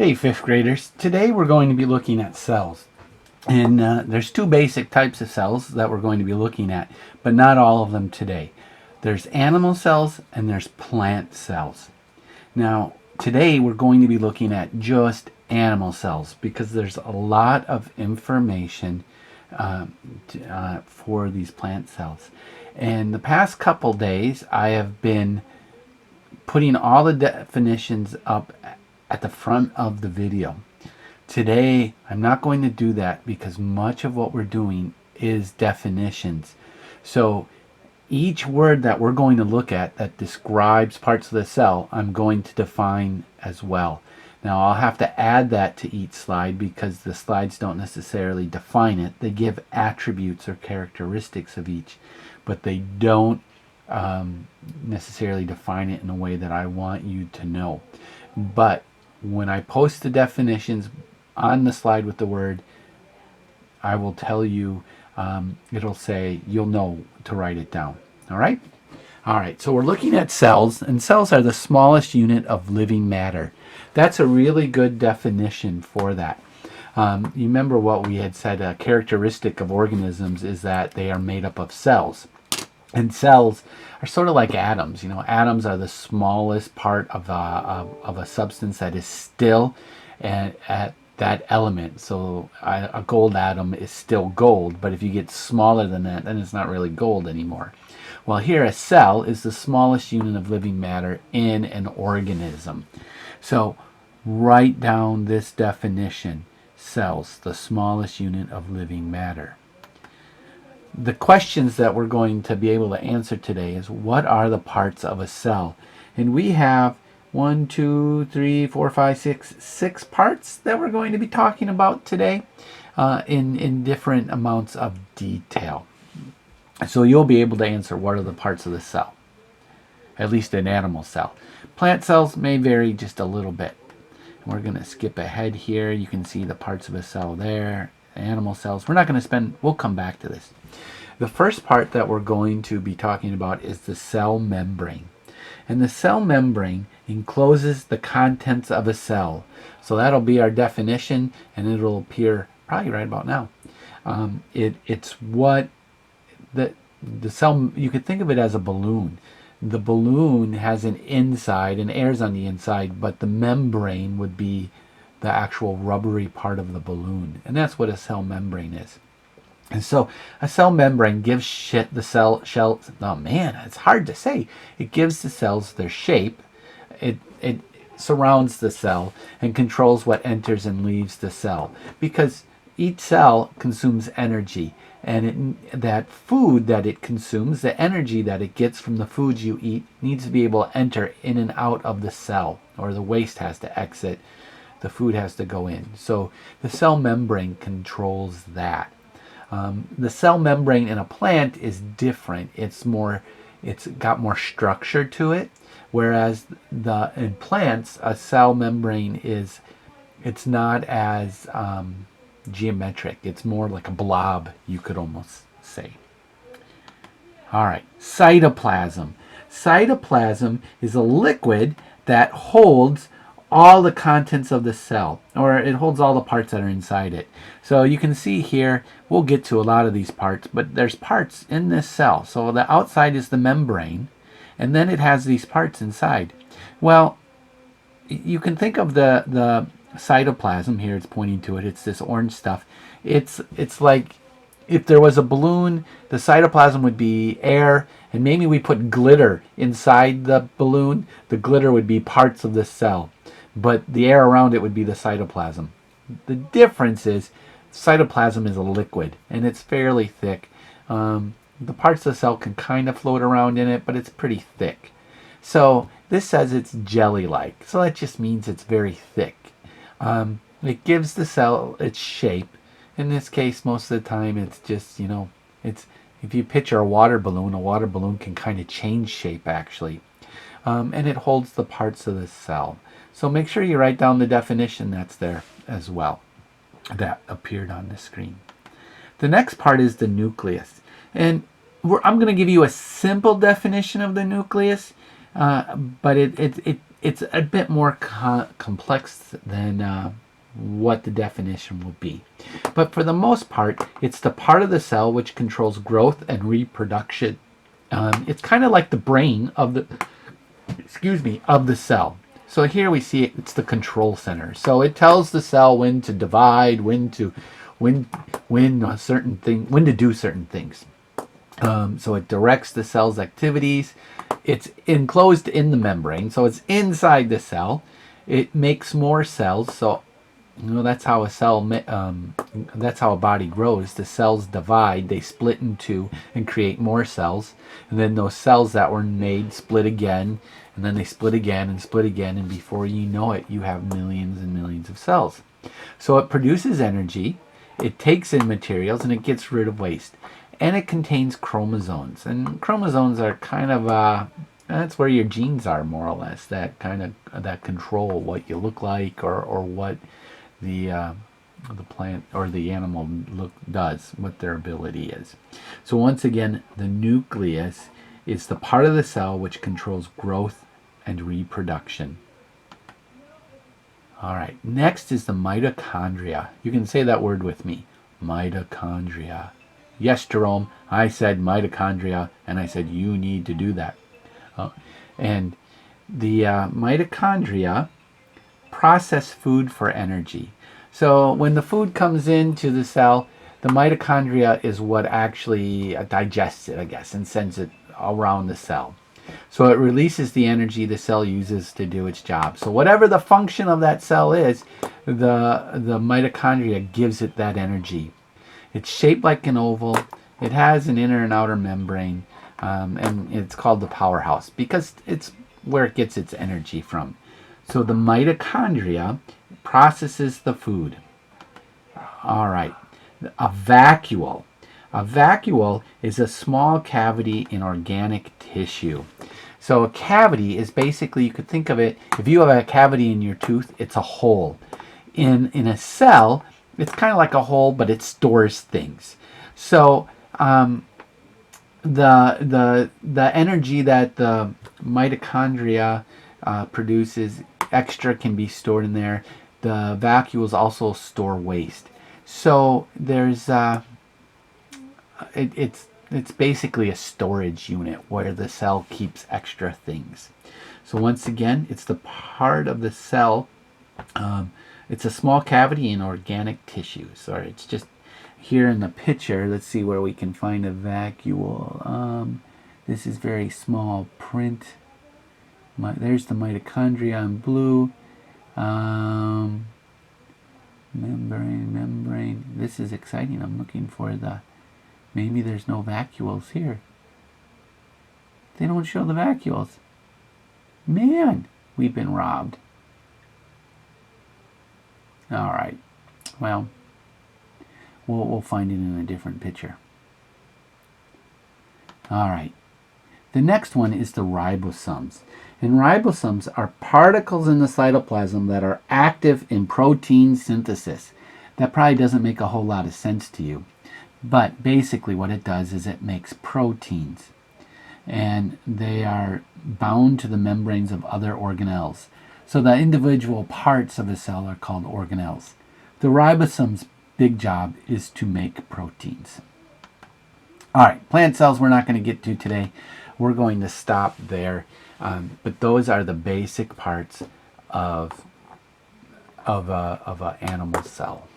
Hey, fifth graders. Today we're going to be looking at cells. And there's two basic types of cells that we're going to be looking at, but not all of them today. There's animal cells and there's plant cells. Now, today we're going to be looking at just animal cells because there's a lot of information for these plant cells. And the past couple days I have been putting all the definitions up at the front of the video. Today, I'm not going to do that because much of what we're doing is definitions. So each word that we're going to look at that describes parts of the cell, I'm going to define as well. Now I'll have to add that to each slide because the slides don't necessarily define it. They give attributes or characteristics of each, but they don't necessarily define it in a way that I want you to know. But when I post the definitions on the slide with the word, I will tell you, it'll say, you'll know to write it down. All right? All right, so we're looking at cells, and cells are the smallest unit of living matter. That's a really good definition for that. You remember what we had said, a characteristic of organisms is that they are made up of cells. And cells are sort of like atoms. You know, atoms are the smallest part of a substance that is still at that element. So a gold atom is still gold, but if you get smaller than that, then it's not really gold anymore. Well, here a cell is the smallest unit of living matter in an organism. So write down this definition. Cells, the smallest unit of living matter. The questions that we're going to be able to answer today is, what are the parts of a cell? And we have 1, 2, 3, 4, 5, 6 parts that we're going to be talking about today in different amounts of detail. So you'll be able to answer what are the parts of the cell, at least an animal cell. Plant cells may vary just a little bit. We're going to skip ahead here. You can see the parts of a cell there. Animal cells. We're not going to spend, we'll come back to this. The first part that we're going to be talking about is the cell membrane. And the cell membrane encloses the contents of a cell. So that'll be our definition, and it'll appear probably right about now. It's what the cell, you could think of it as a balloon. The balloon has an inside and air's on the inside, but the membrane would be the actual rubbery part of the balloon. And that's what a cell membrane is. And so a cell membrane gives the cell, oh man, it's hard to say. It gives the cells their shape. It surrounds the cell and controls what enters and leaves the cell. Because each cell consumes energy. And that food that it consumes, the energy that it gets from the foods you eat, needs to be able to enter in and out of the cell. Or the waste has to exit. The food has to go in. So the cell membrane controls that. The cell membrane in a plant is different. It's got more structure to it. Whereas in plants, a cell membrane it's not as geometric. It's more like a blob, you could almost say. All right, cytoplasm. Cytoplasm is a liquid that holds all the contents of the cell, or it holds all the parts that are inside it. So you can see here, we'll get to a lot of these parts, but there's parts in this cell. So the outside is the membrane, and then it has these parts inside. Well, you can think of the cytoplasm here, it's pointing to it, it's this orange stuff. It's like if there was a balloon, the cytoplasm would be air, and maybe we put glitter inside the balloon. The glitter would be parts of the cell, but the air around it would be the cytoplasm. The difference is cytoplasm is a liquid, and it's fairly thick. The parts of the cell can kind of float around in it, but it's pretty thick. So this says it's jelly-like, so that just means it's very thick. It gives the cell its shape. In this case, most of the time, it's just, if you picture a water balloon can kind of change shape, actually. And it holds the parts of the cell. So make sure you write down the definition that's there as well, that appeared on the screen. The next part is the nucleus. And I'm going to give you a simple definition of the nucleus, but it's a bit more complex than what the definition will be. But for the most part, it's the part of the cell which controls growth and reproduction. It's kind of like the brain of the, of the cell. So here we see it's the control center. So it tells the cell when to divide, when to do certain things. So it directs the cell's activities. It's enclosed in the membrane, so it's inside the cell. It makes more cells. So that's how that's how a body grows. The cells divide, they split in two and create more cells, and then those cells that were made split again, and then they split again and split again, and before you know it, you have millions and millions of cells. So it produces energy, it takes in materials, and it gets rid of waste. And it contains chromosomes, and chromosomes are kind of that's where your genes are, more or less, that control what you look like, or what the plant or the animal does, what their ability is. So once again, the nucleus is the part of the cell which controls growth and reproduction. All right, next is the mitochondria. You can say that word with me, mitochondria. Yes, Jerome, I said mitochondria, and I said you need to do that. And the mitochondria process food for energy. So when the food comes into the cell, the mitochondria is what actually digests it, I guess, and sends it around the cell. So it releases the energy the cell uses to do its job. So whatever the function of that cell is, the mitochondria gives it that energy. It's shaped like an oval. It has an inner and outer membrane, and it's called the powerhouse because it's where it gets its energy from. So the mitochondria processes the food. All right. A vacuole. A vacuole is a small cavity in organic tissue. So a cavity is basically, you could think of it, if you have a cavity in your tooth, it's a hole. In a cell, it's kind of like a hole, but it stores things. So the energy that the mitochondria produces extra can be stored in there. The vacuoles also store waste. So there's it's basically a storage unit where the cell keeps extra things. So once again, it's the part of the cell. It's a small cavity in organic tissue. So it's just here in the picture. Let's see where we can find a vacuole. This is very small print. There's the mitochondria in blue. Membrane. This is exciting. I'm looking for maybe there's no vacuoles here. They don't show the vacuoles. Man, we've been robbed. All right. Well, we'll find it in a different picture. All right. The next one is the ribosomes. And ribosomes are particles in the cytoplasm that are active in protein synthesis. That probably doesn't make a whole lot of sense to you. But basically what it does is it makes proteins. And they are bound to the membranes of other organelles. So the individual parts of a cell are called organelles. The ribosome's big job is to make proteins. All right, plant cells we're not going to get to today. We're going to stop there. But those are the basic parts of an animal cell.